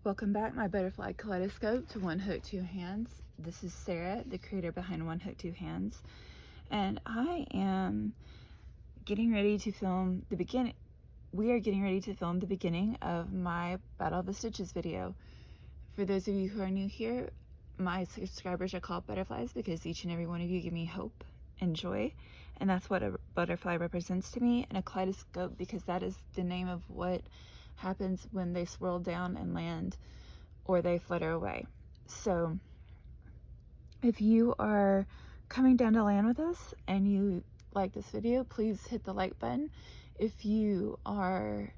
Welcome back, my butterfly kaleidoscope, to One Hook, Two Hands. This is Sarah, the creator behind One Hook, Two Hands, and I am getting ready to film the beginning. We are getting ready to film the beginning of my Battle of the Stitches video. For those of you who are new here, my subscribers are called butterflies because each and every one of you give me hope and joy, and that's what a butterfly represents to me, and a kaleidoscope because that is the name of what happens when they swirl down and land or they flutter away. So if you are coming down to land with us and you like this video, please hit the like button. If you are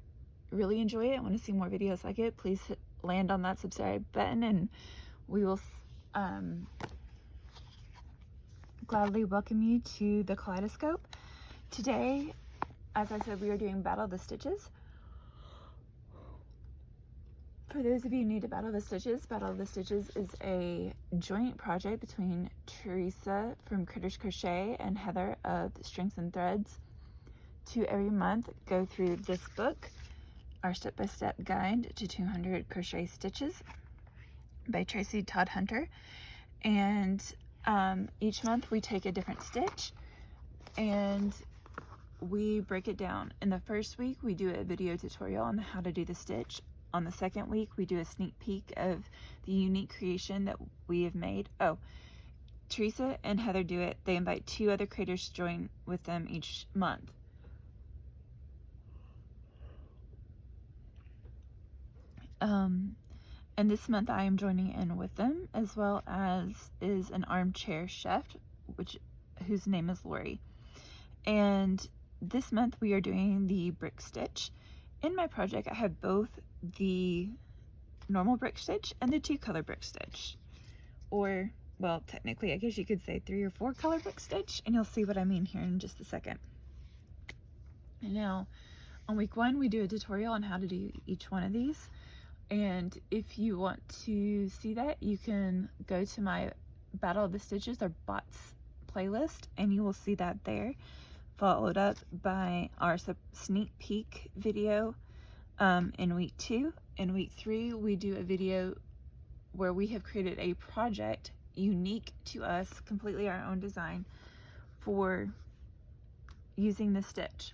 really enjoy it and want to see more videos like it, please land on that subscribe button, and we will gladly welcome you to the kaleidoscope. Today, as I said, we are doing Battle of the Stitches. For those of you new to Battle of the Stitches is a joint project between Teresa from Critters Crochet and Heather of Strings and Threads to every month go through this book, our step-by-step guide to 200 crochet stitches by Tracy Todd Hunter. And each month we take a different stitch and we break it down. In the first week we do a video tutorial on how to do the stitch. On the second week, we do a sneak peek of the unique creation that we have made. Oh, Teresa and Heather do it. They invite 2 other creators to join with them each month. And this month I am joining in with them, as well as is an armchair chef, whose name is Lori. And this month we are doing the brick stitch. In my project, I have both the normal brick stitch and the 2-color brick stitch, or well, technically I guess you could say 3 or 4 color brick stitch, and you'll see what I mean here in just a second. And now on week 1 we do a tutorial on how to do each one of these, and if you want to see that, you can go to my Battle of the Stitches or bots playlist and you will see that there, followed up by our sneak peek video in week 2. In week 3, we do a video where we have created a project unique to us, completely our own design, for using the stitch.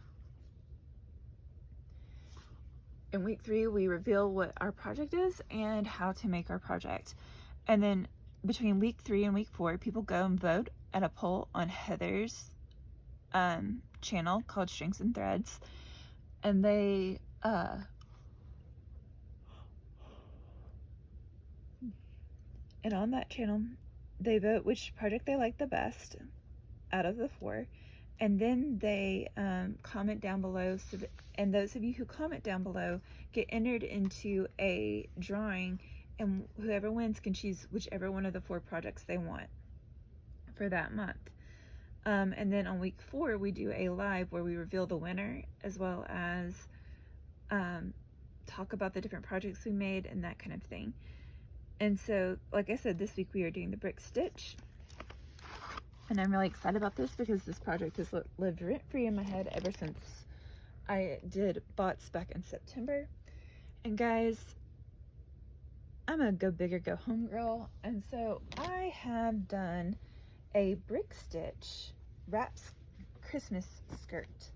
In week 3, we reveal what our project is and how to make our project. And then between week 3 and week 4, people go and vote at a poll on Heather's channel called Strings and Threads, and they and on that channel they vote which project they like the best out of the 4, and then they comment down below, and those of you who comment down below get entered into a drawing, and whoever wins can choose whichever one of the 4 projects they want for that month. And then on week 4 we do a live where we reveal the winner, as well as talk about the different projects we made and that kind of thing. And so, like I said, this week we are doing the brick stitch, and I'm really excited about this because this project has lived rent-free in my head ever since I did bots back in September. And guys, I'm a go big or go home girl, and so I have done a brick stitch wraps Christmas skirt.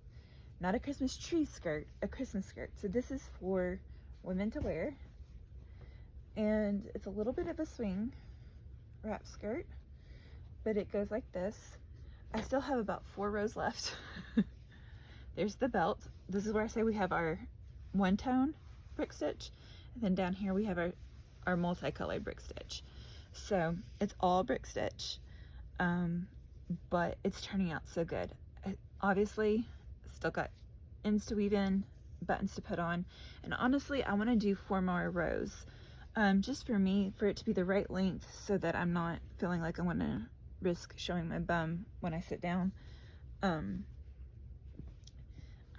Not a Christmas tree skirt, a Christmas skirt. So this is for women to wear, and it's a little bit of a swing wrap skirt, but it goes like this. I still have about 4 rows left. There's the belt. This is where I say we have our 1-tone brick stitch, and then down here we have our multicolored brick stitch. So it's all brick stitch, but it's turning out so good. Obviously still got ends to weave in, buttons to put on, and honestly I want to do 4 more rows, just for me, for it to be the right length so that I'm not feeling like I'm going to risk showing my bum when I sit down. I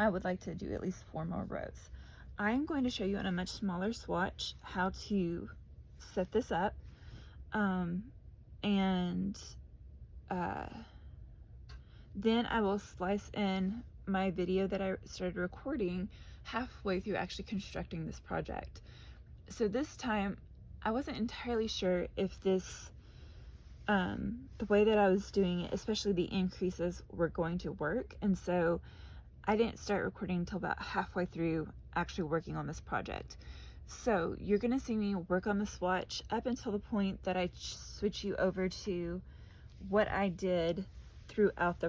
would like to do at least 4 more rows. I'm going to show you on a much smaller swatch how to set this up, and then I will slice in my video that I started recording halfway through actually constructing this project. So this time I wasn't entirely sure if this, the way that I was doing it, especially the increases, were going to work. And so I didn't start recording until about halfway through actually working on this project. So you're going to see me work on the swatch up until the point that I switch you over to what I did throughout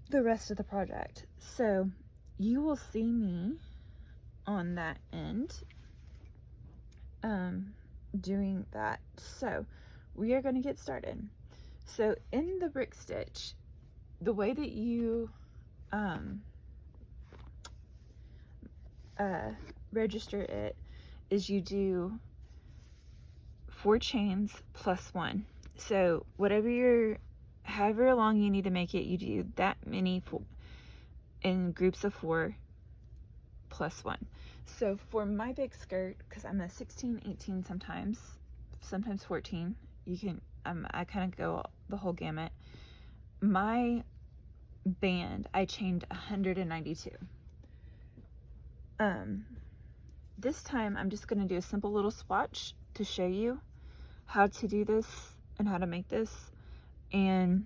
the rest of the project. So you will see me on that end doing that. So we are going to get started. So in the brick stitch, the way that you register it is you do 4 chains plus 1. So however long you need to make it, you do that many in groups of 4 plus 1. So for my big skirt, because I'm a 16, 18 sometimes 14, you can, I kind of go the whole gamut. My band, I chained 192. This time I'm just going to do a simple little swatch to show you how to do this and how to make this. And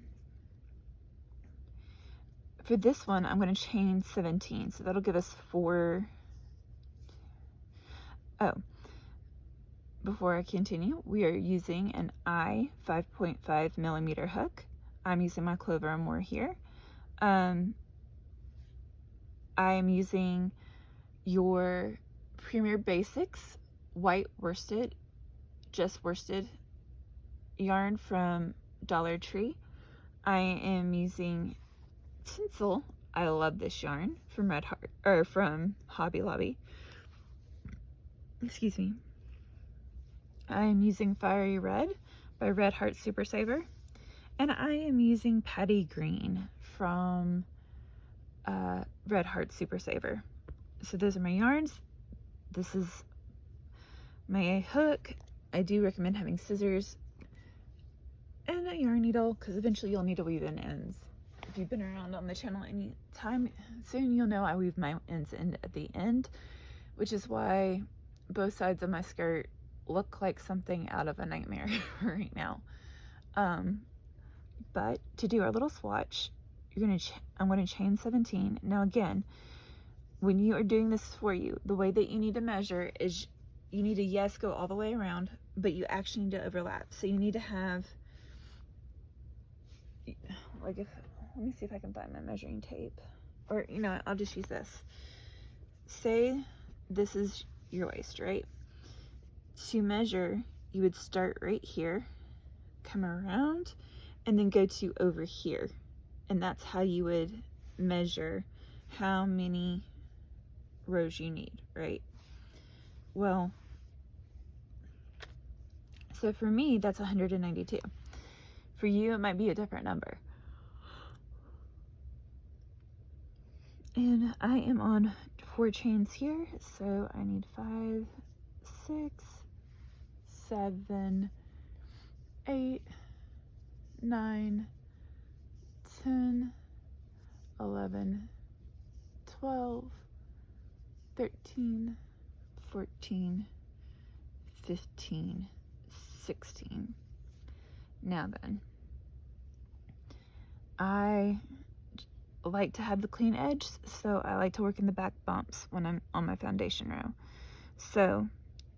for this one, I'm going to chain 17. So that'll give us 4. Oh, before I continue, we are using an I 5.5 millimeter hook. I'm using my Clover and More here. I am using your Premier Basics white worsted, just worsted yarn from Dollar Tree. I am using Tinsel. I love this yarn from from Hobby Lobby. Excuse me. I am using Fiery Red by Red Heart Super Saver, and I am using Paddy Green from Red Heart Super Saver. So those are my yarns. This is my hook. I do recommend having scissors and a yarn needle, because eventually you'll need to weave in ends. If you've been around on the channel any time soon, you'll know I weave my ends in at the end, which is why both sides of my skirt look like something out of a nightmare right now. But to do our little swatch, I'm going to chain 17. Now again, when you are doing this for you, the way that you need to measure is you need to, yes, go all the way around, but you actually need to overlap. So you need to have, like, let me see if I can find my measuring tape, or I'll just use this. Say this is your waist, right? To measure, you would start right here, come around, and then go to over here, and that's how you would measure how many rows you need, right? Well, so for me, that's 192. For you, it might be a different number. And I am on 4 chains here, so I need 5, 6, 7, 8, 9, 10, 11, 12, 13, 14, 15, 16. Now then, I like to have the clean edge, so I like to work in the back bumps when I'm on my foundation row. So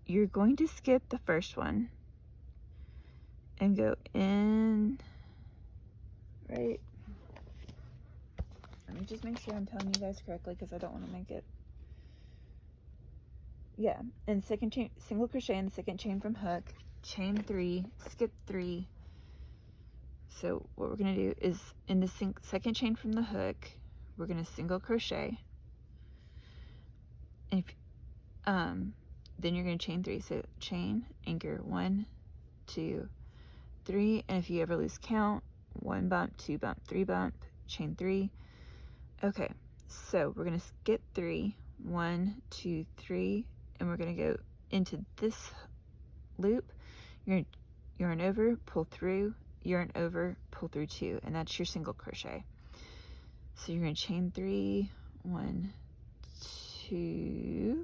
you're going to skip the first one and go in, right? Let me just make sure I'm telling you guys correctly, because I don't want to make it. Yeah, and second chain, single crochet in the second chain from hook, chain 3, skip 3. So what we're going to do is in the second chain from the hook, we're going to single crochet. And then you're going to chain 3. So chain, anchor, 1, 2, 3. And if you ever lose count, 1 bump, 2 bump, 3 bump, chain 3. Okay, so we're going to skip 3, 1, 2, 3, and we're going to go into this loop. You're going to yarn over, pull through, yarn over, pull through 2, and that's your single crochet. So you're going to chain 3, 1, 2,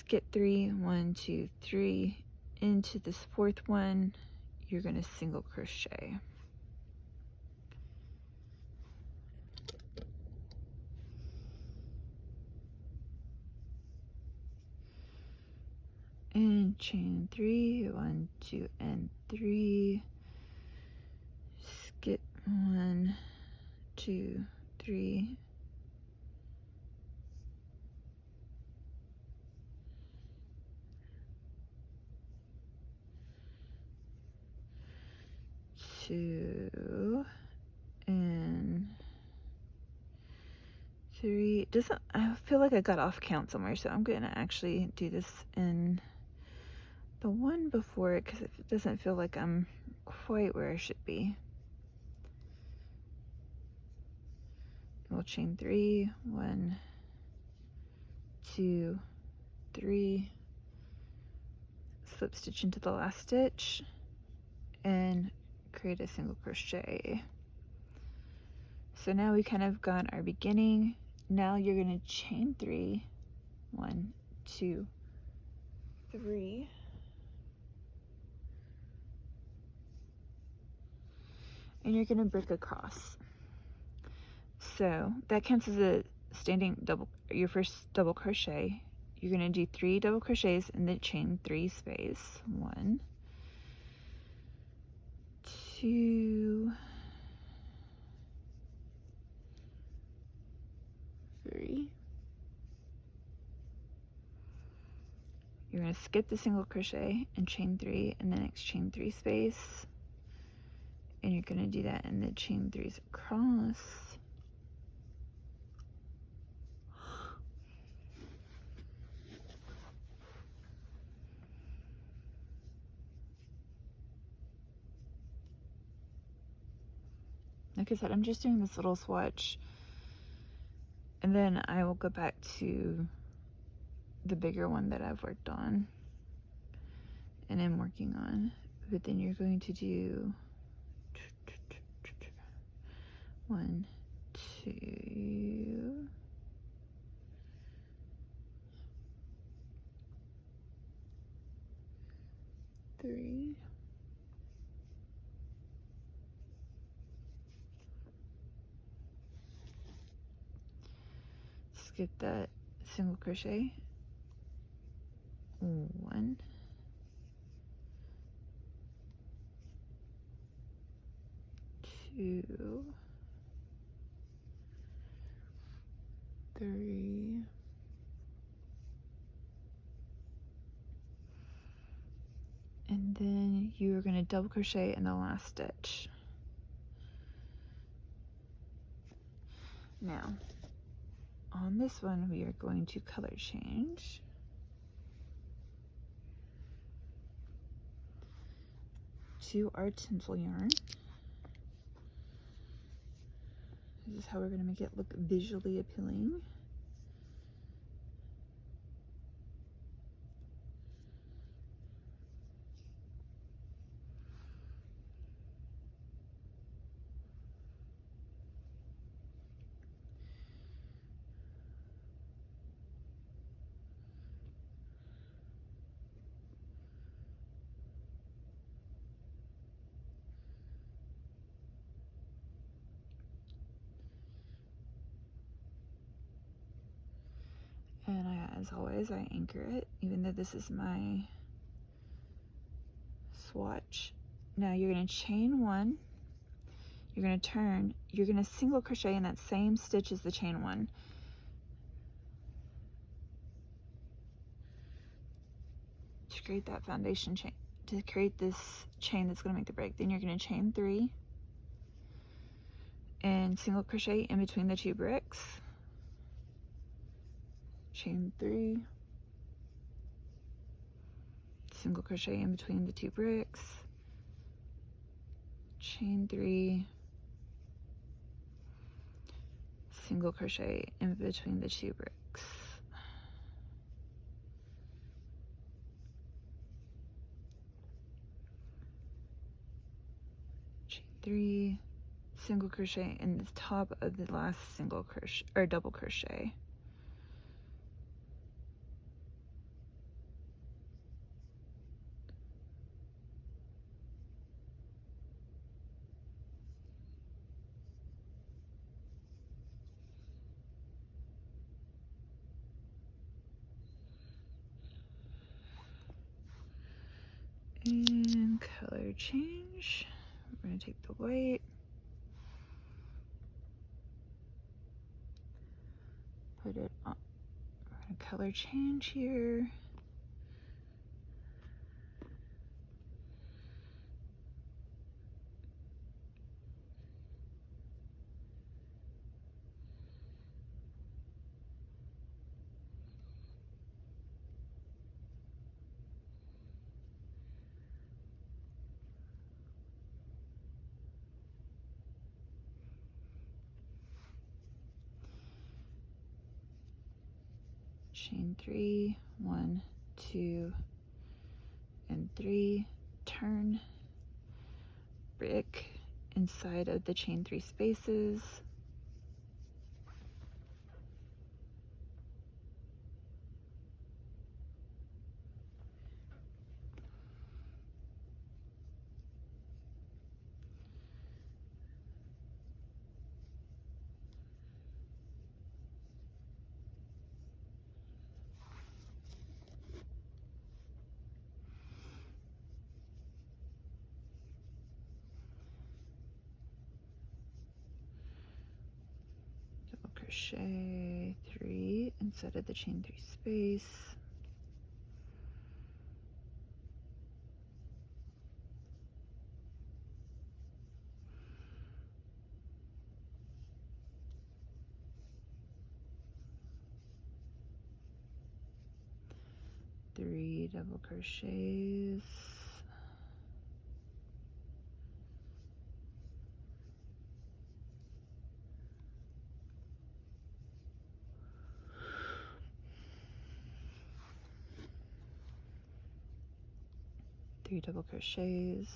get 3, 1, 2, 3. Into this fourth one, you're going to single crochet. And chain 3, 1, 2, and 3. Skip 1, 2, 3. Two and 3. I feel like I got off count somewhere, so I'm gonna actually do this in the one before it because it doesn't feel like I'm quite where I should be. We'll chain 3, 1, 2, 3, slip stitch into the last stitch, and create a single crochet. So now we kind of got our beginning. Now you're going to chain 3, 1, 2, 3, and you're going to break across. So that counts as a standing double, your first double crochet. You're going to do 3 double crochets in the chain 3 space. 1, 2, 3. You're going to skip the single crochet and chain 3 in the next chain 3 space, and you're going to do that in the chain 3s across. Like I said, I'm just doing this little swatch, and then I will go back to the bigger one that I've worked on and I'm working on. But then you're going to do 1, 2, 3, skip that single crochet, 1, 2, 3, and then you're going to double crochet in the last stitch. Now on this one we are going to color change to our tinsel yarn. This is how we're going to make it look visually appealing. And as always, I anchor it, even though this is my swatch. Now you're going to chain 1, you're going to turn, you're going to single crochet in that same stitch as the chain 1. To create that foundation chain, to create this chain that's going to make the break. Then you're going to chain 3 and single crochet in between the 2 bricks. Chain 3, single crochet in between the 2 bricks, chain 3, single crochet in between the 2 bricks. Chain 3, single crochet in the top of the last single crochet or double crochet. And color change. We're going to take the white, put it on. We're going to color change here. Chain 3, 1, 2, and 3, turn, brick inside of the chain 3 spaces, double crochet 3 inside of the chain 3 space, three double crochets, three double crochets,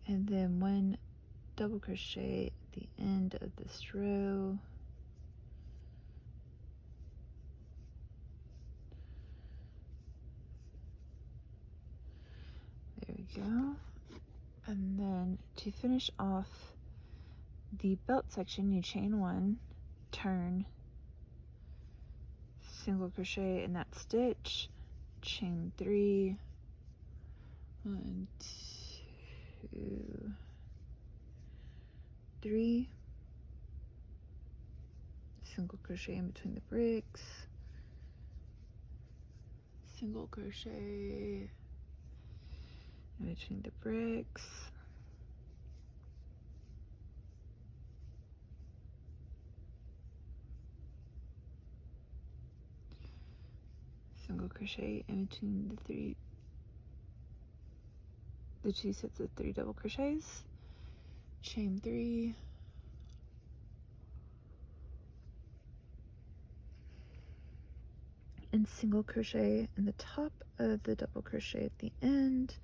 and then one double crochet at the end of this row, there we go. And then to finish off the belt section, you chain 1, turn, single crochet in that stitch, chain 3, 1, 2, 3, single crochet in between the bricks, single crochet in between the bricks, single crochet in between the two sets of 3 double crochets, chain 3, and single crochet in the top of the double crochet at the end.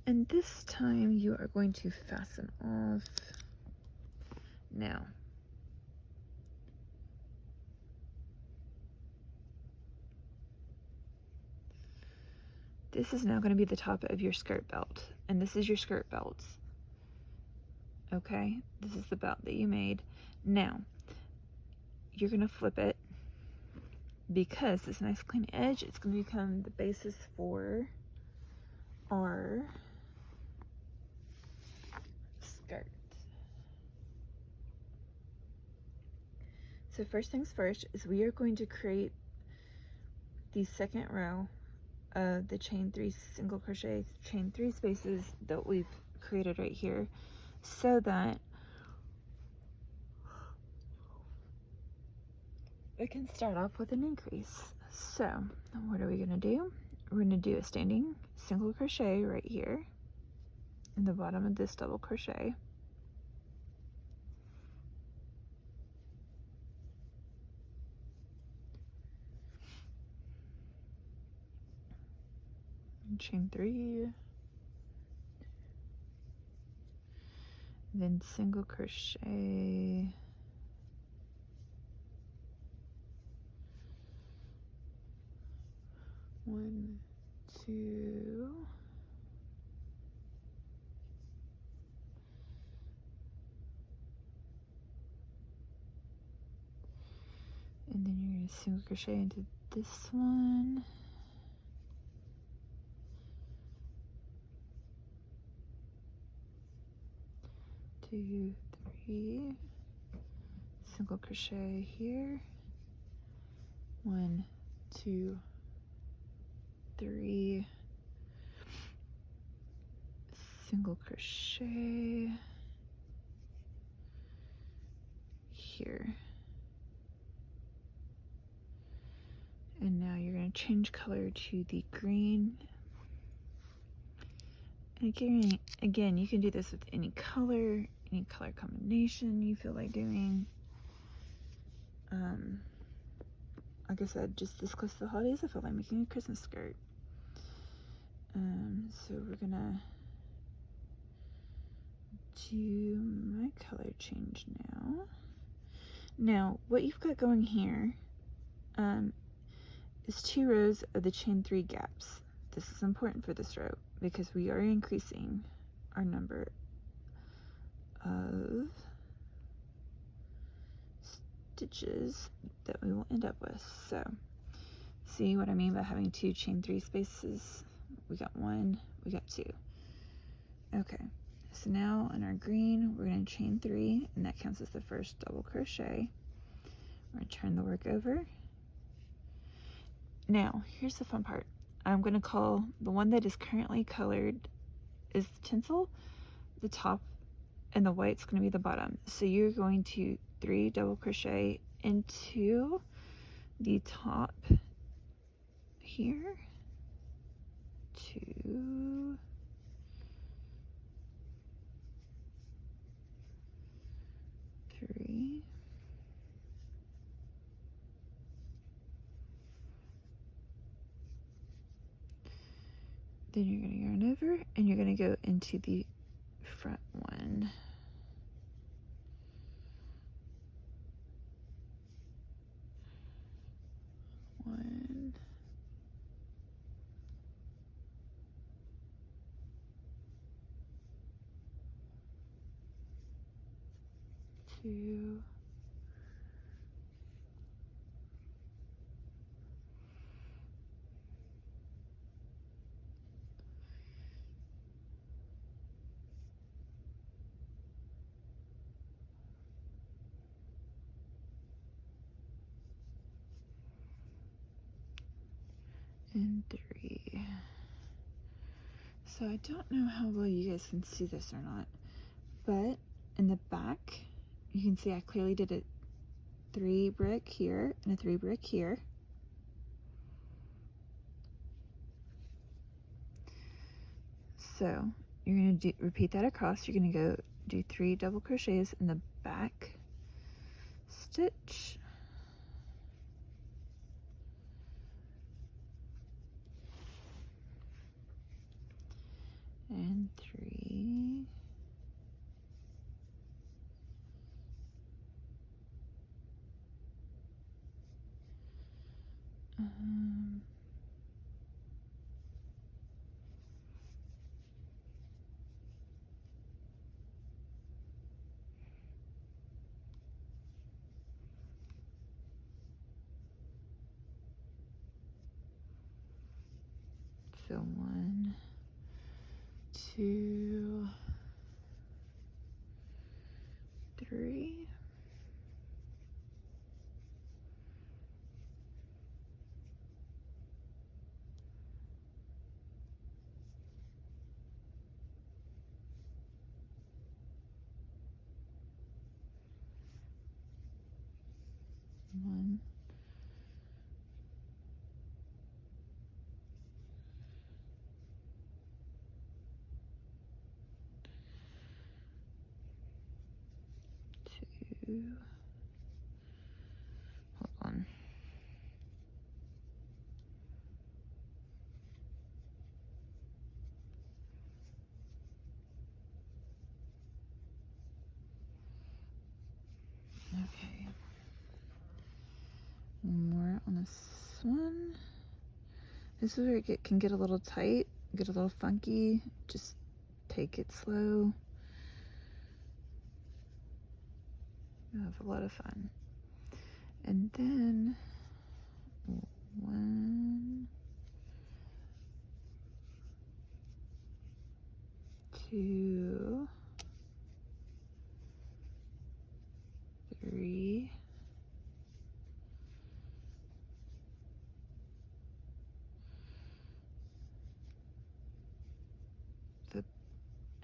And this time you are going to fasten off. Now, this is now going to be the top of your skirt belt, and this is your skirt belt. Okay, this is the belt that you made. Now, you're going to flip it, because this nice clean edge, it's going to become the basis for our skirt. So first things first is we are going to create the second row of the chain 3 single crochet chain 3 spaces that we've created right here, so that we can start off with an increase. So what are we going to do? We're going to do a standing single crochet right here in the bottom of this double crochet, chain 3, then single crochet, one, two, going to single crochet into this one. Two, three, single crochet here. 1, 2, 3, single crochet here. And now you're going to change color to the green. And again, you can do this with any color combination you feel like doing. Like I said, just this close to the holidays, I felt like making a Christmas skirt. So we're gonna do my color change now. Now, what you've got going here is 2 rows of the chain 3 gaps. This is important for this row because we are increasing our number of stitches that we will end up with. So, see what I mean by having 2 chain 3 spaces? We got 1, we got 2. Okay, so now on our green, we're going to chain 3, and that counts as the first double crochet. We're going to turn the work over. Now, here's the fun part. I'm going to call the one that is currently colored is the tinsel, the top, and the white's going to be the bottom. So you're going to 3 double crochet into the top here, 2, 3, then you're going to yarn over and you're going to go into the front one. 1, 2, 3. So I don't know how well you guys can see this or not, but in the back, you can see I clearly did a 3 brick here and a 3 brick here. So you're going to repeat that across. You're going to go do 3 double crochets in the back stitch. And 3. So 1, 2, 3. One, 2. Hold on. Okay. One more on this one. This is where it can get a little tight, get a little funky. Just take it slow. You'll have a lot of fun. And then 1, 2, 3, 4,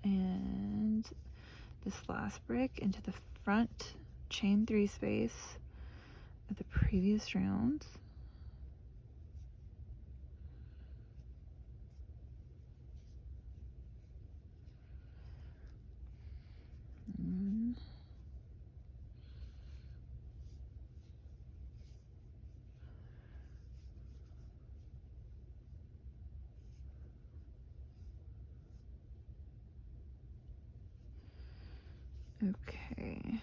and this last brick into the front chain 3 space of the previous round. Okay.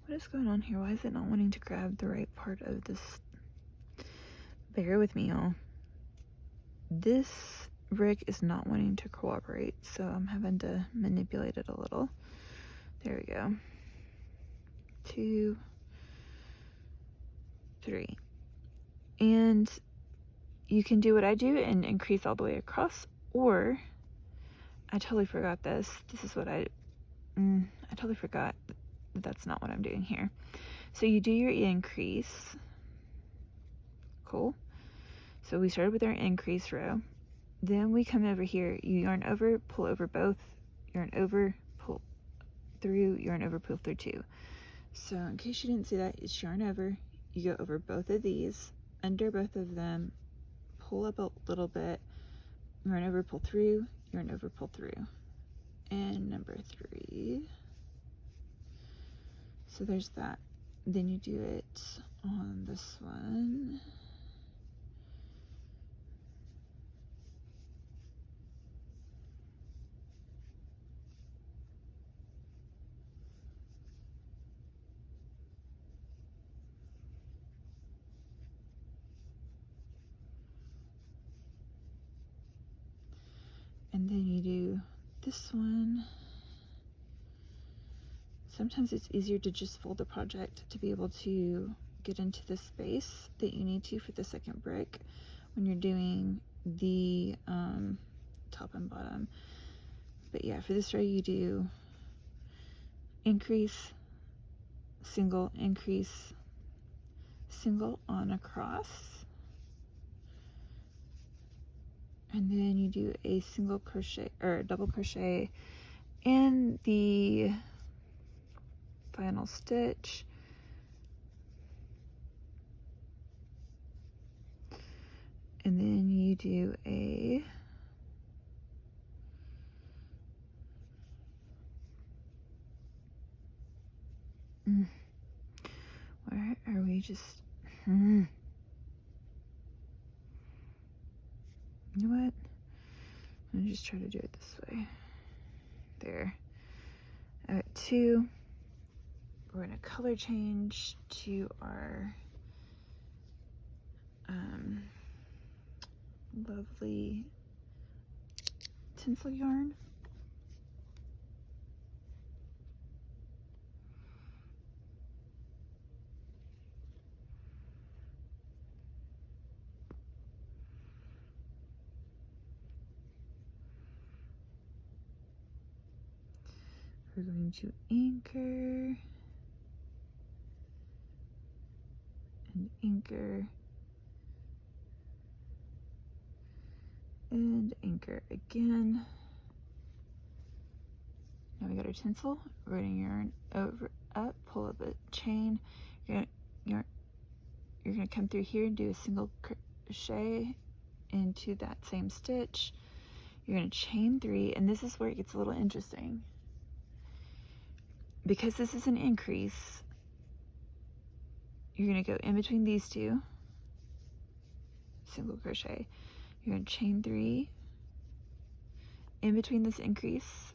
What is going on here? Why is it not wanting to grab the right part of this? Bear with me, y'all. This brick is not wanting to cooperate, so I'm having to manipulate it a little. There we go. 2, 3. And you can do what I do and increase all the way across, or I totally forgot this. This is what I totally forgot that that's not what I'm doing here. So you do your increase. Cool. So we started with our increase row. Then we come over here, you yarn over, pull over both, yarn over, pull through, yarn over, pull through 2. So in case you didn't see that, it's yarn over, you go over both of these, under both of them, pull up a little bit, yarn over, pull through, yarn over, pull through. And number 3. So there's that. Then you do it on this one. And then you do this one. Sometimes it's easier to just fold the project to be able to get into the space that you need to for the second brick when you're doing the top and bottom. But yeah, for this row you do increase, single, increase, single on across, and then you do a single crochet or a double crochet in the final stitch, and then you do a where are we just you know what, I'm just try to do it this way. There. At 2, we're going to color change to our lovely tinsel yarn. We're going to anchor and anchor and anchor again. Now we got our tinsel. We're going to yarn over, up, pull up a chain. You're gonna come through here and do a single crochet into that same stitch. You're gonna chain 3, and this is where it gets a little interesting. Because this is an increase, you're gonna go in between these 2, single crochet. You're gonna chain 3, in between this increase,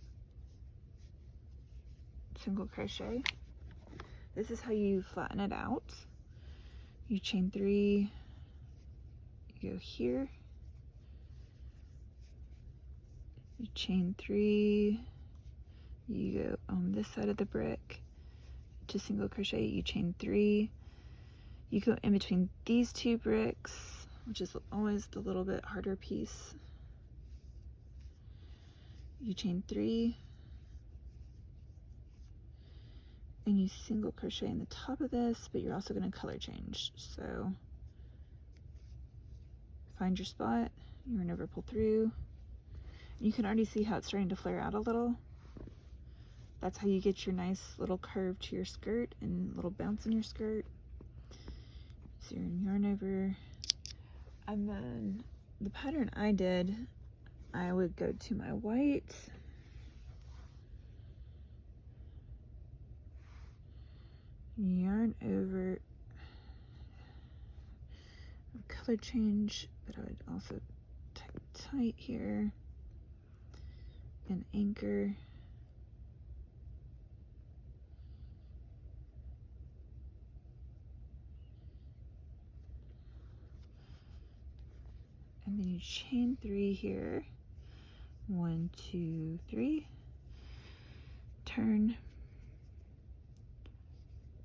single crochet. This is how you flatten it out. You chain 3, you go here, you chain 3, you go on this side of the brick to single crochet, you chain 3, You go in between these two bricks, which is always the little bit harder piece. You chain 3, and you single crochet in the top of this, but you're also going to color change. So find your spot, yarn over, pull through. You can already see how it's starting to flare out a little. That's how you get your nice little curve to your skirt and little bounce in your skirt. So you're in yarn over. And then the pattern I did, I would go to my white, yarn over, color change, but I would also tight here and anchor. And then you chain 3 here. 1, 2, 3. Turn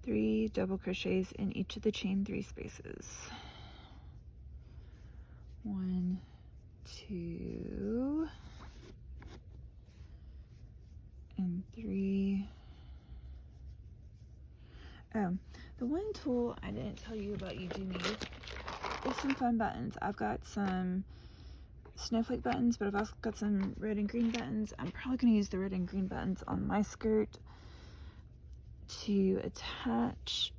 3 double crochets in each of the chain 3 spaces. 1, 2, and 3. Oh, the one tool I didn't tell you about you do need is some fun buttons. I've got some snowflake buttons, but I've also got some red and green buttons. I'm probably going to use the red and green buttons on my skirt to attach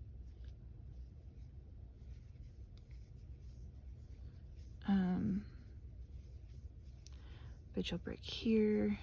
but you'll break here.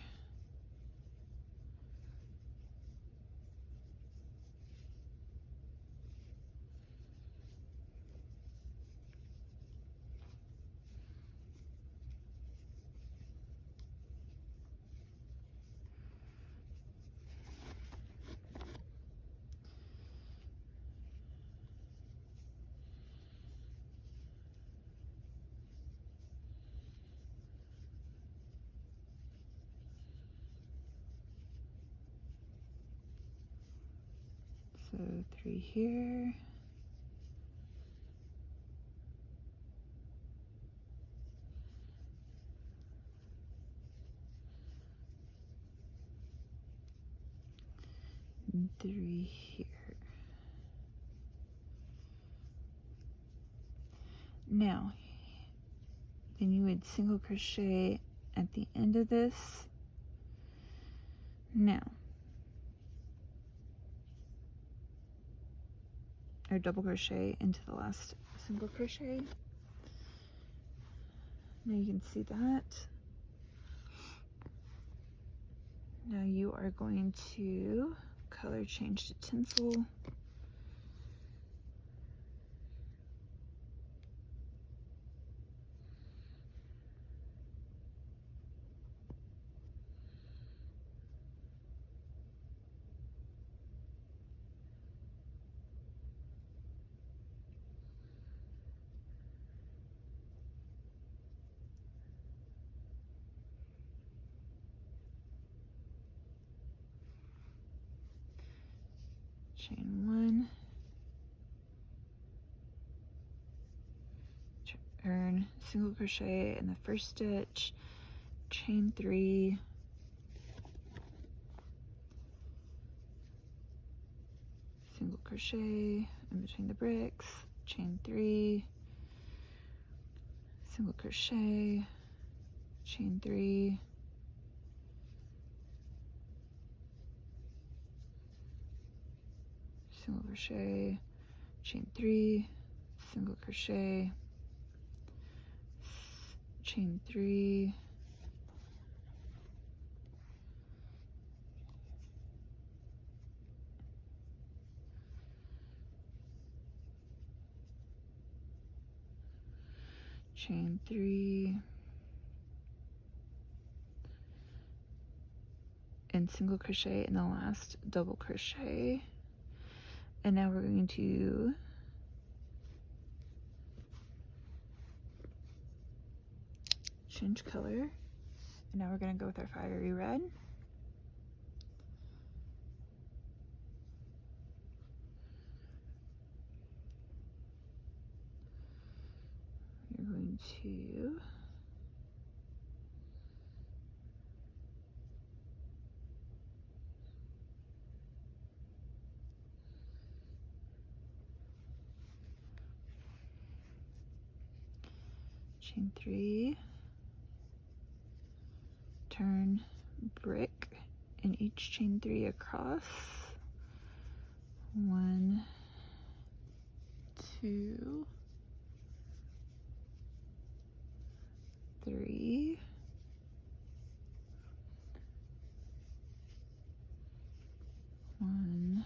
So 3 here. And 3 here. Now, then you would single crochet at the end of this. Now, or double crochet into the last single crochet. Now you can see that. Now you are going to color change to tinsel. Chain 1, turn, single crochet in the first stitch, chain 3, single crochet in between the bricks, chain 3, single crochet, chain 3, single crochet, chain 3, single crochet, chain 3, chain 3, and single crochet in the last double crochet. And now we're going to change color. And now we're going to go with our fiery red. going to chain 3, turn brick in each chain 3 across. 1, 2, 3, 1,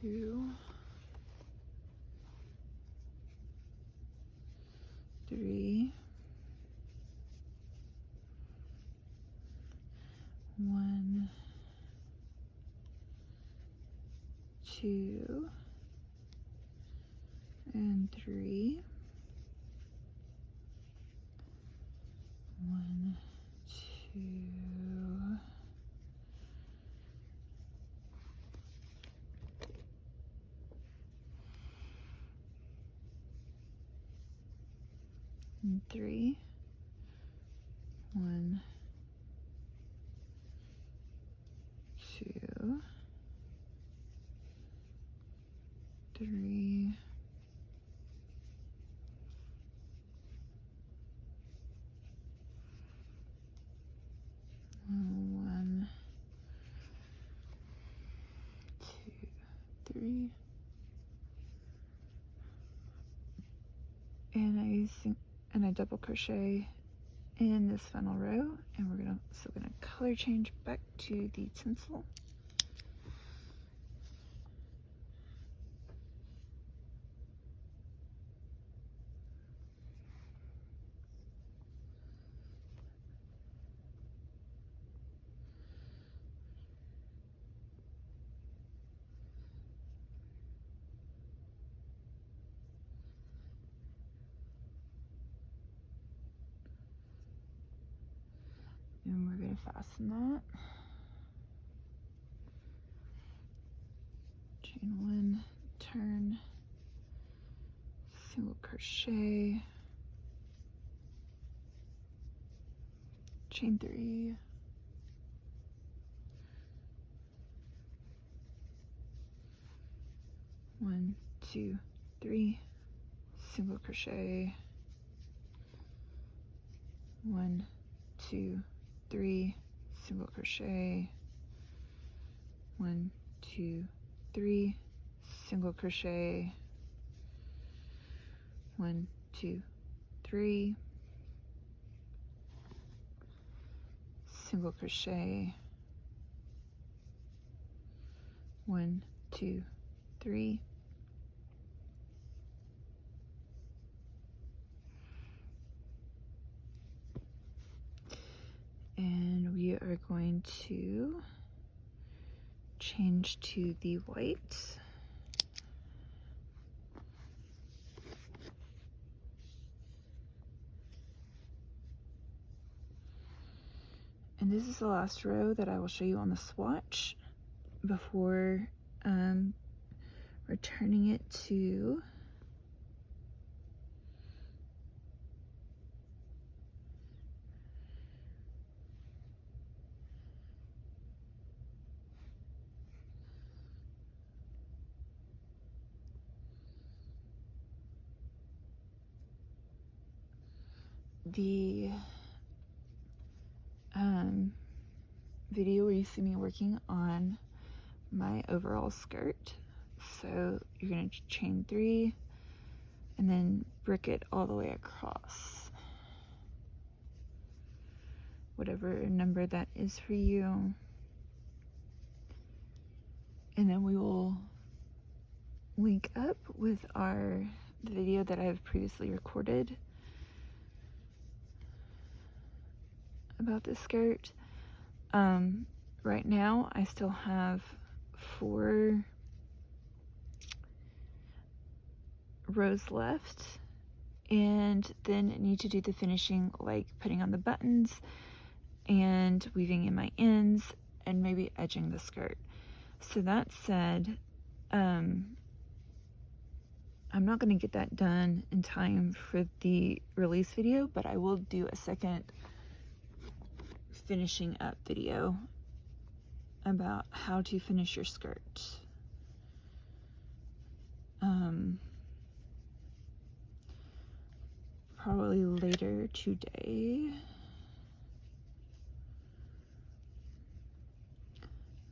2, 3, 1, 2, and 3, 1, 2, and 3, 1, 2, 3, 1, 2, 3, and I double crochet in this final row, and we're gonna color change back to the tinsel. And we're going to fasten that. Chain 1, turn, single crochet, chain 3, one, 2, 3, single crochet, 1, 2, 3, single crochet, 1, 2, 3, single crochet, 1, 2, 3, single crochet, 1, 2, 3, and we are going to change to the white. And this is the last row that I will show you on the swatch before returning it to the video where you see me working on my overall skirt. So you're going to chain 3 and then brick it all the way across, whatever number that is for you, and then we will link up with the video that I have previously recorded about this skirt. Right now I still have 4 rows left, and then I need to do the finishing, like putting on the buttons and weaving in my ends and maybe edging the skirt. So that said, I'm not going to get that done in time for the release video, but I will do a second finishing up video about how to finish your skirt. Probably later today.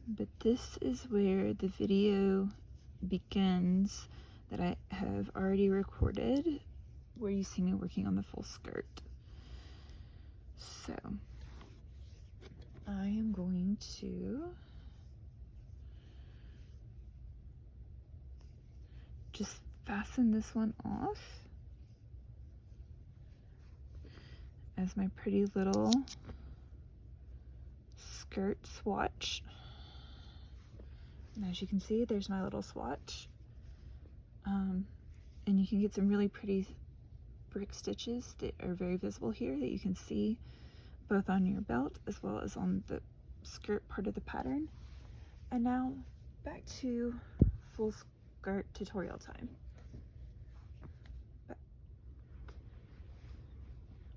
But this is where the video begins that I have already recorded, where you see me working on the full skirt. So I am going to just fasten this one off as my pretty little skirt swatch. And as you can see, there's my little swatch. And you can get some really pretty brick stitches that are very visible here that you can see both on your belt as well as on the skirt part of the pattern. And now back to full skirt tutorial time.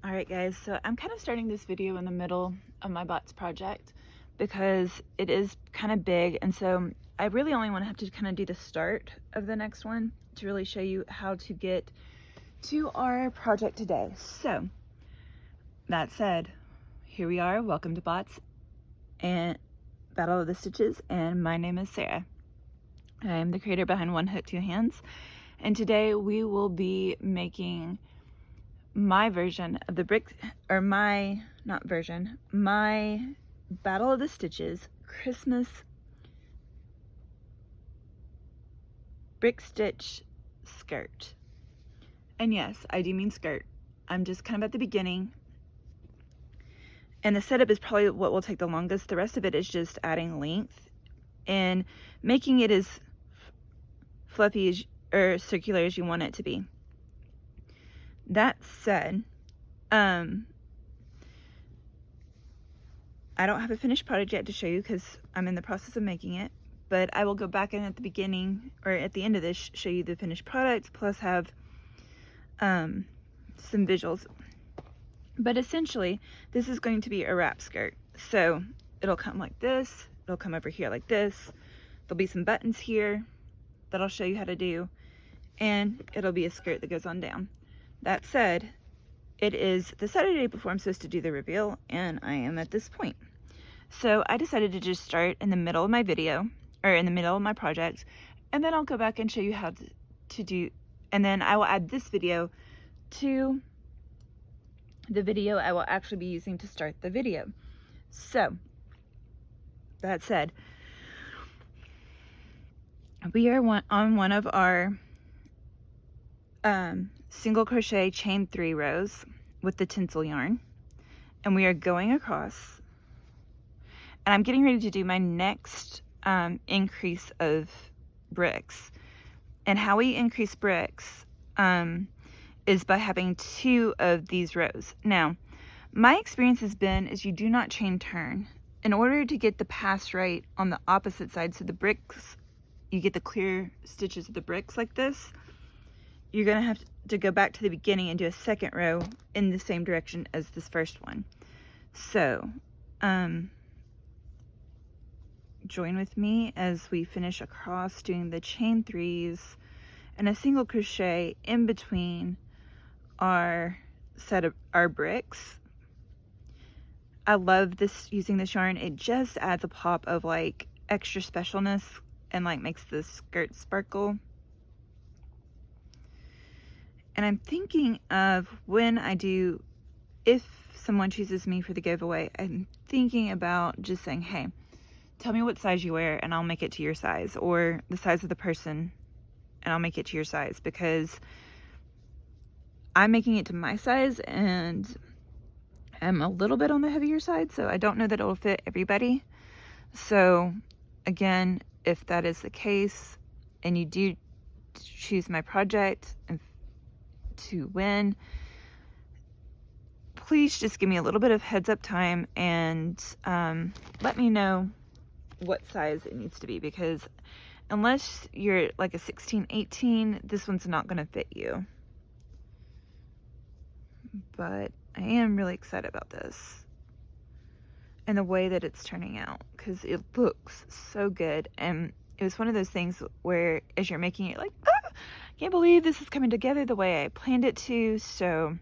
Alright guys, so I'm kind of starting this video in the middle of my bots project because it is kind of big, and so I really only want to have to kind of do the start of the next one to really show you how to get to our project today. So that said, here we are. Welcome to Bots and Battle of the Stitches, and my name is Sarah. I am the creator behind One Hook, Two Hands, and today we will be making my version of the brick, or my Battle of the Stitches Christmas brick stitch skirt. And yes, I do mean skirt. I'm just kind of at the beginning, and the setup is probably what will take the longest. The rest of it is just adding length and making it as fluffy as, or circular as you want it to be. That said, I don't have a finished product yet to show you because I'm in the process of making it, but I will go back in at the beginning or at the end of this, show you the finished product, plus have some visuals. But essentially, this is going to be a wrap skirt. So it'll come like this, it'll come over here like this, there'll be some buttons here that I'll show you how to do, and it'll be a skirt that goes on down. That said, it is the Saturday before I'm supposed to do the reveal, and I am at this point. So I decided to just start in the middle of my video, or in the middle of my project, and then I'll go back and show you how to do, and then I will add this video to the video I will actually be using to start the video. So that said, we are on one of our single crochet chain 3 rows with the tinsel yarn, and we are going across, and I'm getting ready to do my next increase of bricks. And how we increase bricks is by having 2 of these rows. Now, my experience has been is you do not chain turn. In order to get the pass right on the opposite side, so the bricks, you get the clear stitches of the bricks like this, you're going to have to go back to the beginning and do a second row in the same direction as this first one. So, join with me as we finish across doing the chain 3s and a single crochet in between our set of our bricks. I love this, using this yarn. It just adds a pop of like extra specialness and like makes the skirt sparkle. And I'm thinking of when I do, if someone chooses me for the giveaway, I'm thinking about just saying, hey, tell me what size you wear and I'll make it to your size, or the size of the person and I'll make it to your size, because I'm making it to my size and I'm a little bit on the heavier side, so I don't know that it'll fit everybody. So again, if that is the case and you do choose my project and to win, please just give me a little bit of heads up time and let me know what size it needs to be, because unless you're like a 16, 18, this one's not going to fit you. But I am really excited about this and the way that it's turning out, because it looks so good. And it was one of those things where as you're making it, like, ah, I can't believe this is coming together the way I planned it to. So,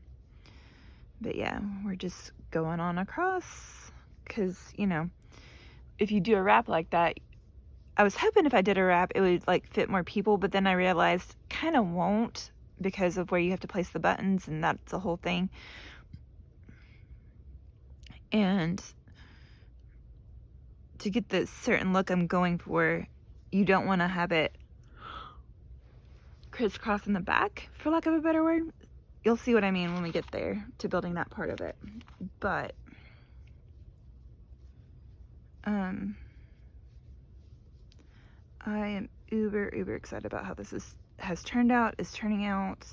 but yeah, we're just going on across, because, you know, if you do a wrap like that, I was hoping if I did a wrap it would like fit more people, but then I realized kind of won't, because of where you have to place the buttons, and that's the whole thing. And to get the certain look I'm going for, you don't want to have it crisscross in the back, for lack of a better word. You'll see what I mean when we get there to building that part of it. But I am uber excited about how this has turned out, is turning out,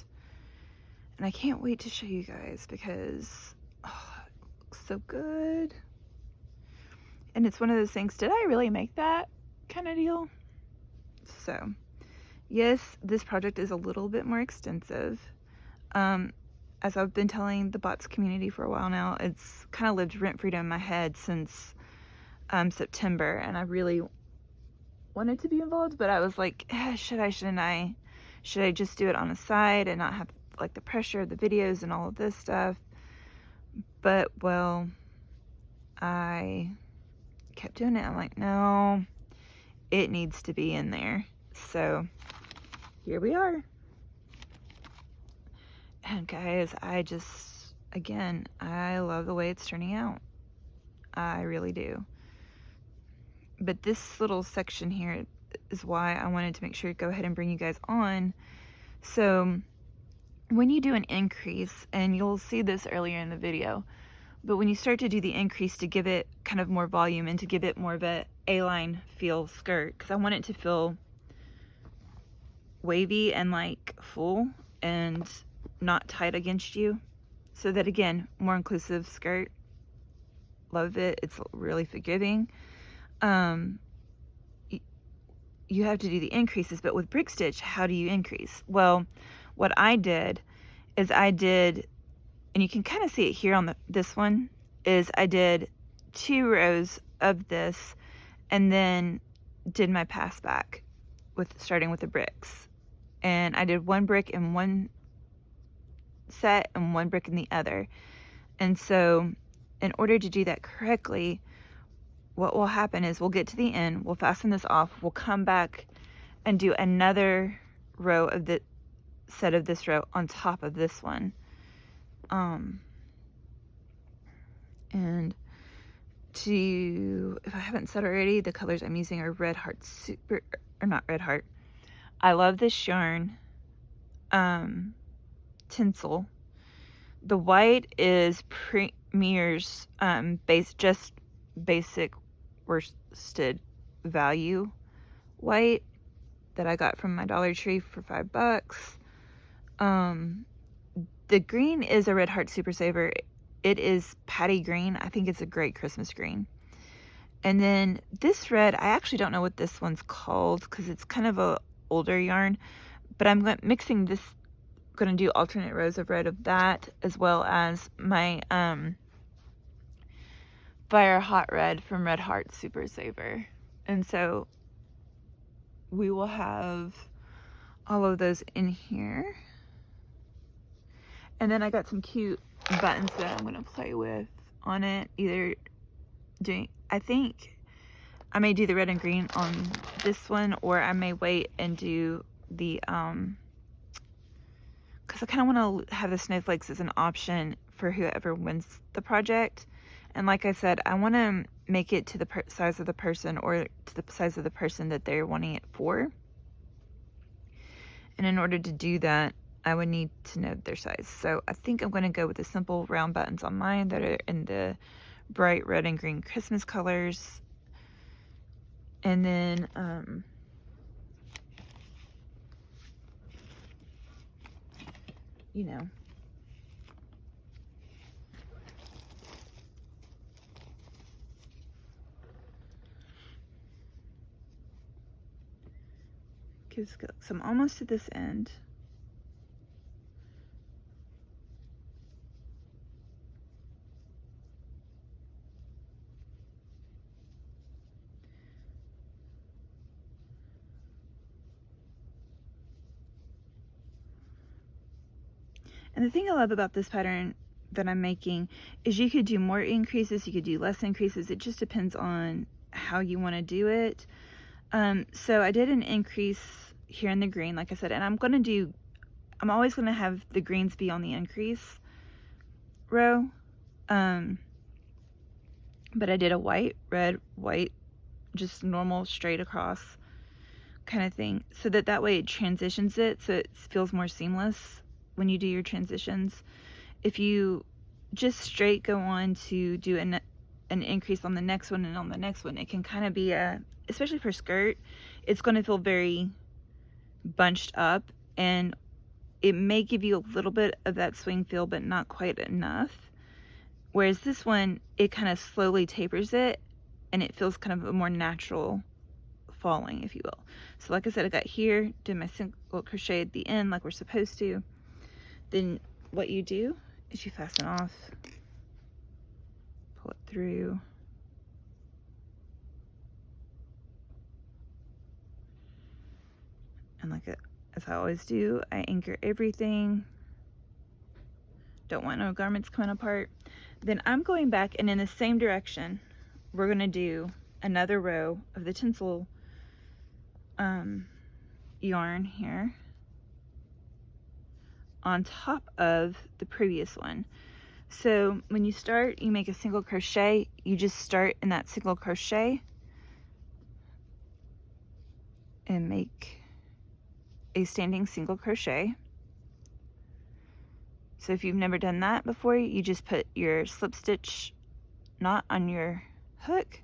and I can't wait to show you guys, because it looks so good. And it's one of those things, did I really make that kind of deal? So yes, this project is a little bit more extensive. As I've been telling the bots community for a while now, it's kind of lived rent-free in my head since September, and I really wanted to be involved, but I was like, should I, shouldn't I? Should I just do it on the side and not have like the pressure of the videos and all of this stuff? But well, I kept doing it. I'm like, no, it needs to be in there. So here we are. And guys, again, I love the way it's turning out. I really do. But this little section here is why I wanted to make sure to go ahead and bring you guys on. So when you do an increase, and you'll see this earlier in the video, but when you start to do the increase to give it kind of more volume and to give it more of a A-line feel skirt, because I want it to feel wavy and like full and not tight against you, so that, again, more inclusive skirt. Love it. It's really forgiving. You have to do the increases, but with brick stitch, how do you increase? Well, what I did is and you can kind of see it here on this one, is I did 2 rows of this and then did my pass back starting with the bricks. And I did 1 brick in one set and 1 brick in the other. And so in order to do that correctly, what will happen is we'll get to the end, we'll fasten this off, we'll come back and do another row of the set of this row on top of this one. And if I haven't said already, the colors I'm using are Red Heart Super, or not Red Heart. I love this yarn, Tinsel. The white is Premier's just basic worsted value white that I got from my Dollar Tree for $5. The green is a Red Heart Super Saver. It is Paddy Green. I think it's a great Christmas green. And then this red, I actually don't know what this one's called, because it's kind of a older yarn, but I'm mixing this, going to do alternate rows of red of that, as well as my Fire Hot Red from Red Heart Super Saver. And so we will have all of those in here. And then I got some cute buttons that I'm going to play with on it. I think I may do the red and green on this one, or I may wait and do the, because I kind of want to have the snowflakes as an option for whoever wins the project. And like I said, I want to make it to the size of the person, or to the size of the person that they're wanting it for. And in order to do that, I would need to know their size. So I think I'm going to go with the simple round buttons on mine that are in the bright red and green Christmas colors. And then you know, Okay, so I'm almost at this end. And the thing I love about this pattern that I'm making is you could do more increases, you could do less increases. It just depends on how you want to do it. So I did an increase here in the green, like I said, and I'm always going to have the greens be on the increase row. But I did a white, red, white, just normal straight across kind of thing, so that way it transitions it, so it feels more seamless when you do your transitions. If you just straight go on to do an increase on the next one and on the next one, it can kind of be especially for skirt, it's going to feel very bunched up, and it may give you a little bit of that swing feel, but not quite enough. Whereas this one, it kind of slowly tapers it, and it feels kind of a more natural falling, if you will. So like I said, I got here, did my single crochet at the end like we're supposed to. Then what you do is you fasten off, pull it through, and as I always do, I anchor everything. Don't want no garments coming apart. Then I'm going back, and in the same direction, we're going to do another row of the tinsel yarn here on top of the previous one. So when you start, you make a single crochet. You just start in that single crochet and make a standing single crochet. So if you've never done that before, you just put your slip stitch knot on your hook.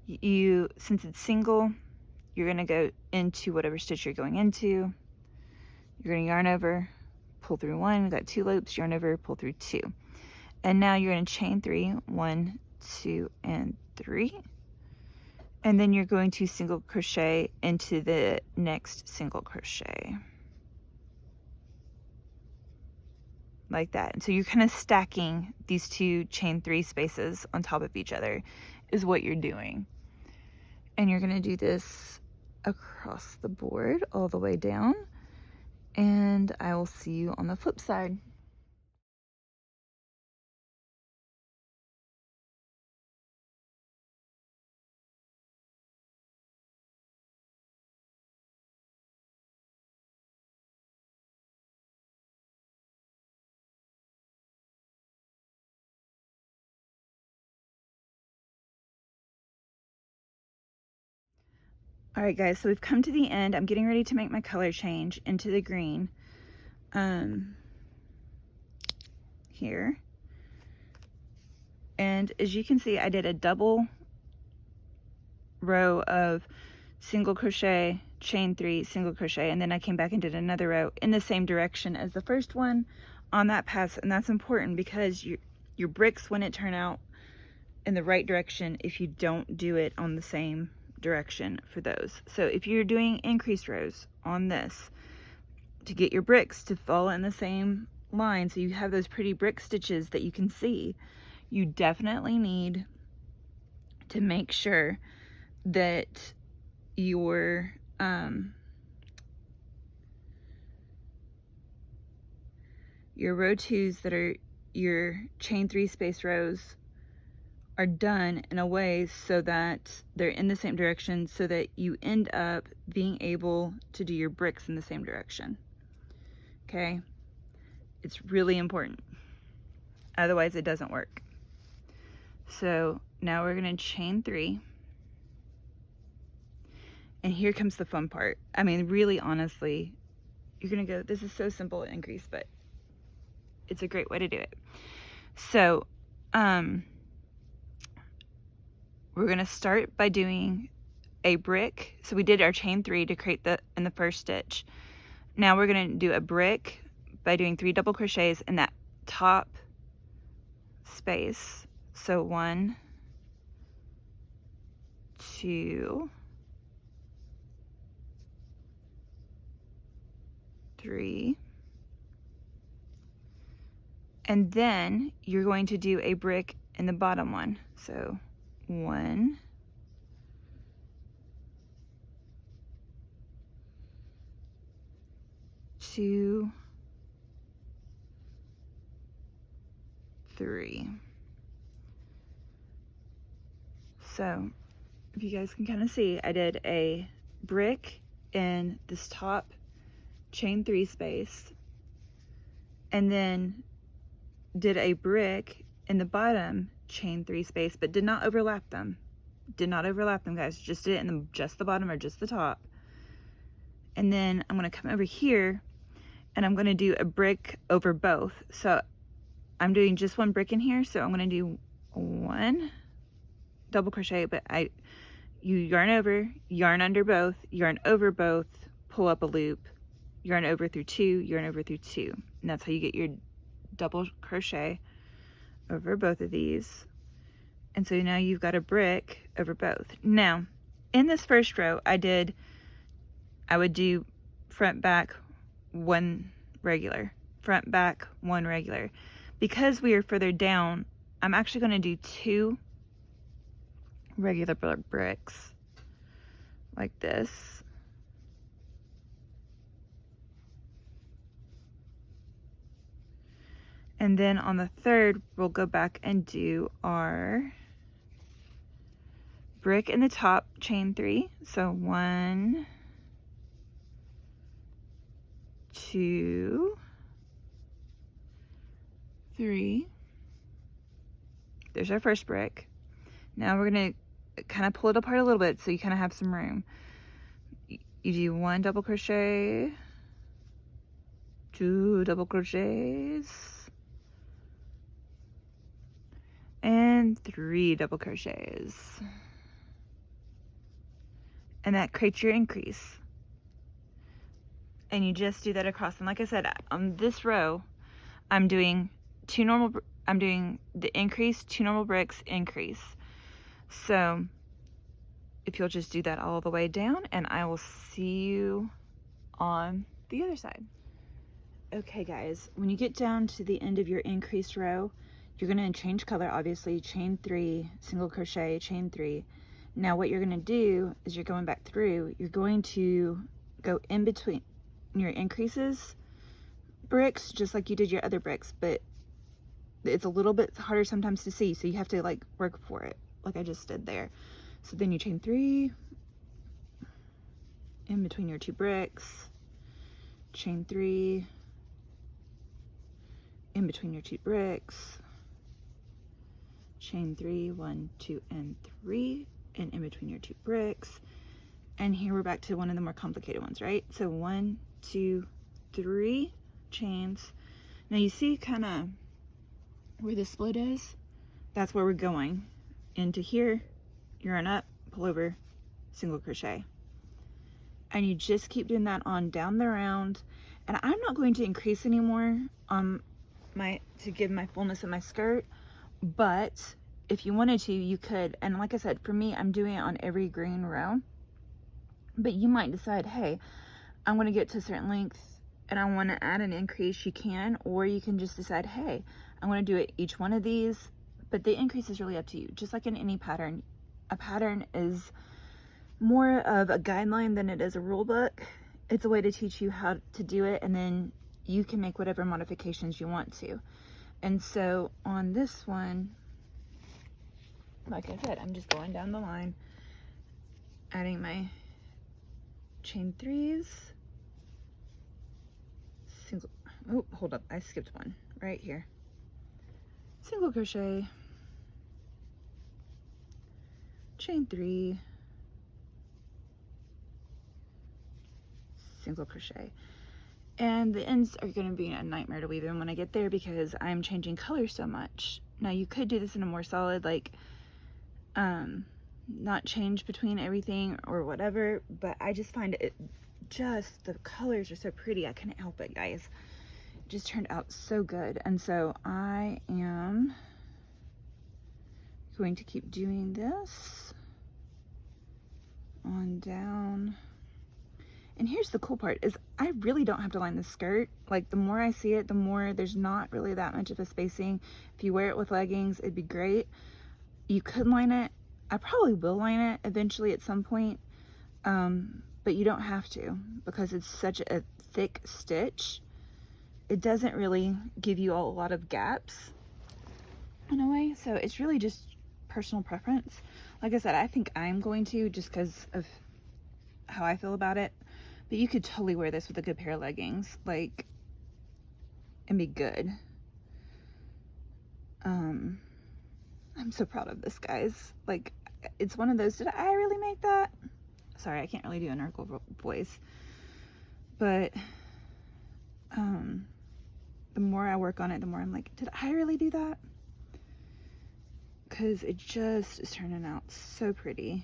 Since it's single, you're going to go into whatever stitch you're going into. You're going to yarn over, pull through one. We've got 2 loops, yarn over, pull through 2. And now you're going to chain 3, 1, 2, and 3. And then you're going to single crochet into the next single crochet. Like that. And so you're kind of stacking these 2 chain 3 spaces on top of each other is what you're doing. And you're going to do this across the board all the way down. And I will see you on the flip side. All right, guys, so we've come to the end. I'm getting ready to make my color change into the green here. And as you can see, I did a double row of single crochet, chain 3, single crochet, and then I came back and did another row in the same direction as the first one on that pass. And that's important because your bricks wouldn't turn out in the right direction if you don't do it on the same direction for those. So if you're doing increased rows on this to get your bricks to fall in the same line, so you have those pretty brick stitches that you can see, you definitely need to make sure that your row 2s that are your chain 3 space rows are done in a way so that they're in the same direction, so that you end up being able to do your bricks in the same direction. Okay? It's really important. Otherwise it doesn't work. So now we're going to chain 3. And here comes the fun part. I mean, really, honestly, you're going to go, this is so simple to increase, but it's a great way to do it. So, we're going to start by doing a brick. So we did our chain 3 to create in the first stitch. Now we're going to do a brick by doing 3 double crochets in that top space. So 1, 2, 3, and then you're going to do a brick in the bottom one. So 1, 2, 3. So if you guys can kind of see, I did a brick in this top chain 3 space, and then did a brick in the bottom chain 3 space, but did not overlap them. Did not overlap them, guys. Just did it in just the bottom or just the top. And then I'm going to come over here and I'm going to do a brick over both. So I'm doing just one brick in here, so I'm going to do 1 double crochet, but you yarn over, yarn under both, yarn over both, pull up a loop, yarn over through 2, yarn over through 2, and that's how you get your double crochet over both of these. And so now you've got a brick over both. Now in this first row I would do front back 1 regular, front back 1 regular. Because we are further down, I'm actually going to do 2 regular bricks like this. And then on the third, we'll go back and do our brick in the top chain 3. So 1, 2, 3. There's our first brick. Now we're going to kind of pull it apart a little bit so you kind of have some room. You do 1 double crochet, 2 double crochets, and 3 double crochets. And that creates your increase. And you just do that across. And like I said, on this row, I'm doing the increase, 2 normal bricks, increase. So if you'll just do that all the way down, and I will see you on the other side. Okay guys, when you get down to the end of your increased row, you're going to change color, obviously, chain 3, single crochet, chain 3. Now what you're going to do is you're going back through, you're going to go in between your increases bricks, just like you did your other bricks, but it's a little bit harder sometimes to see, so you have to like work for it, like I just did there. So then you chain 3 in between your 2 bricks, chain 3 in between your 2 bricks, chain 3, 1, 2, and 3, and in between your 2 bricks. And here we're back to one of the more complicated ones, right? So 1, 2, 3 chains. Now you see kind of where the split is? That's where we're going. Into here, yarn up, pull over, single crochet. And you just keep doing that on down the round. And I'm not going to increase anymore to give my fullness of my skirt, but if you wanted to, you could. And like I said, for me, I'm doing it on every green row. But you might decide, hey, I'm going to get to a certain length and I want to add an increase. You can, or you can just decide, hey, I'm going to do it each one of these, but the increase is really up to you. Just like in any pattern, a pattern is more of a guideline than it is a rule book. It's a way to teach you how to do it, and then you can make whatever modifications you want to. And so on this one, like I said, I'm just going down the line, adding my chain 3s, single, oh, hold up, I skipped one right here. Single crochet, chain 3, single crochet. And the ends are going to be a nightmare to weave in when I get there because I'm changing colors so much. Now you could do this in a more solid, like, not change between everything or whatever, but I just find it, just the colors are so pretty. I couldn't help it, guys. It just turned out so good. And so I am going to keep doing this on down. And here's the cool part, is I really don't have to line the skirt. Like, the more I see it, the more there's not really that much of a spacing. If you wear it with leggings, it'd be great. You could line it. I probably will line it eventually at some point. But you don't have to, because it's such a thick stitch. It doesn't really give you a lot of gaps in a way. So it's really just personal preference. Like I said, I think I'm going to, just because of how I feel about it. But you could totally wear this with a good pair of leggings, like, and be good. I'm so proud of this, guys. Like, it's one of those, did I really make that? Sorry, I can't really do an Urkel voice. But the more I work on it, the more I'm like, did I really do that? Because it just is turning out so pretty.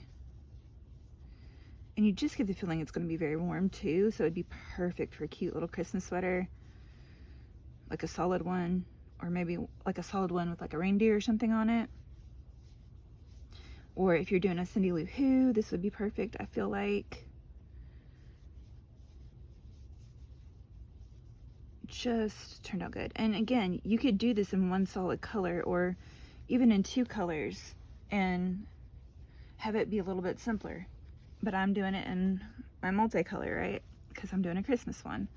And you just get the feeling it's going to be very warm too, so it'd be perfect for a cute little Christmas sweater, like a solid one, or maybe like a solid one with like a reindeer or something on it. Or if you're doing a Cindy Lou Who, this would be perfect, I feel like. Just turned out good. And again, you could do this in one solid color or even in 2 colors and have it be a little bit simpler. But I'm doing it in my multicolor, right? Because I'm doing a Christmas one.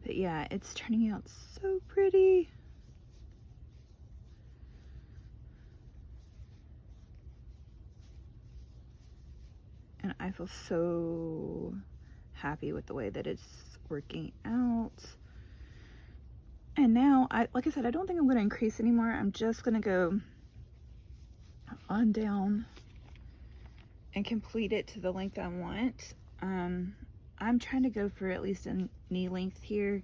But yeah, it's turning out so pretty. And I feel so happy with the way that it's working out. And now, like I said, I don't think I'm going to increase anymore. I'm just going to go on down and complete it to the length I want. I'm trying to go for at least a knee length here.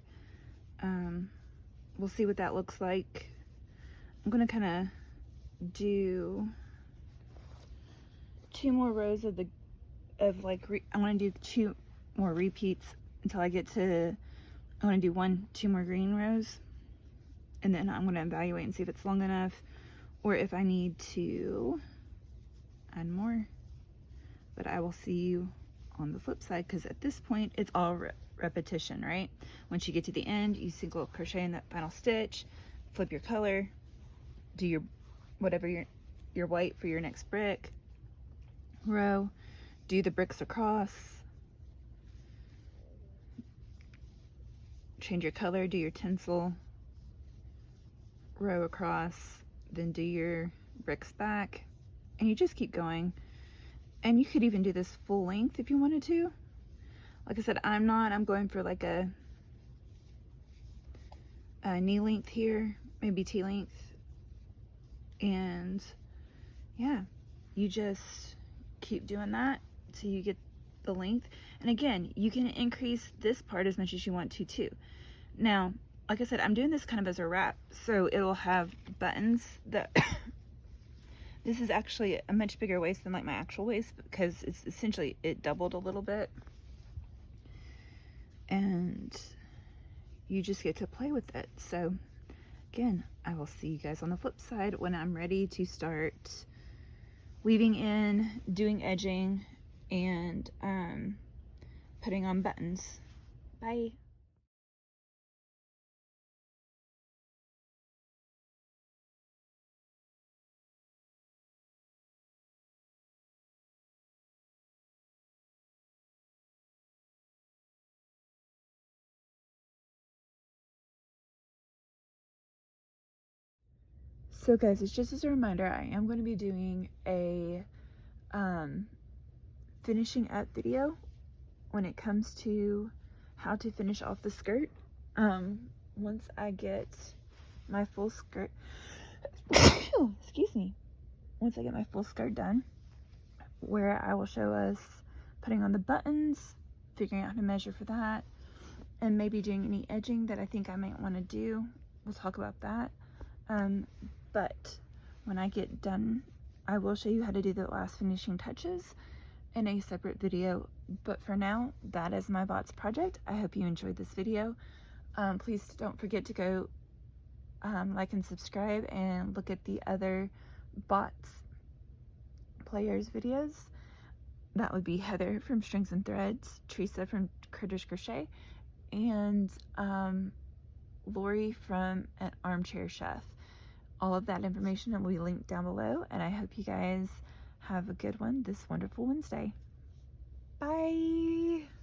We'll see what that looks like. I'm going to kind of do 2 more rows of I want to do 2 more repeats until I get to, I want to do 2 more green rows, and then I'm going to evaluate and see if it's long enough or if I need to add more. But I will see you on the flip side, because at this point it's all repetition, right? Once you get to the end, you single crochet in that final stitch, flip your color, do your whatever your white for your next brick row, do the bricks across, change your color, do your tinsel row across, then do your bricks back, and you just keep going. And you could even do this full length if you wanted to. Like I said, I'm going for like a knee length here, maybe T length. And yeah, you just keep doing that till you get the length. And again, you can increase this part as much as you want to too. Now, like I said, I'm doing this kind of as a wrap, so it'll have buttons that this is actually a much bigger waist than like my actual waist, because it's essentially, it doubled a little bit. And you just get to play with it. So again, I will see you guys on the flip side when I'm ready to start weaving in, doing edging, and putting on buttons. Bye. So guys, it's just as a reminder, I am going to be doing a finishing up video when it comes to how to finish off the skirt. Once I get my full skirt, excuse me, once I get my full skirt done, where I will show us putting on the buttons, figuring out how to measure for that, and maybe doing any edging that I think I might want to do. We'll talk about that. But when I get done, I will show you how to do the last finishing touches in a separate video. But for now, that is my bots project. I hope you enjoyed this video. Please don't forget to go like and subscribe and look at the other bots players videos. That would be Heather from Strings and Threads, Teresa from Critters Crochet, and Lori from an Armchair Chef. All of that information will be linked down below, and I hope you guys have a good one this wonderful Wednesday. Bye!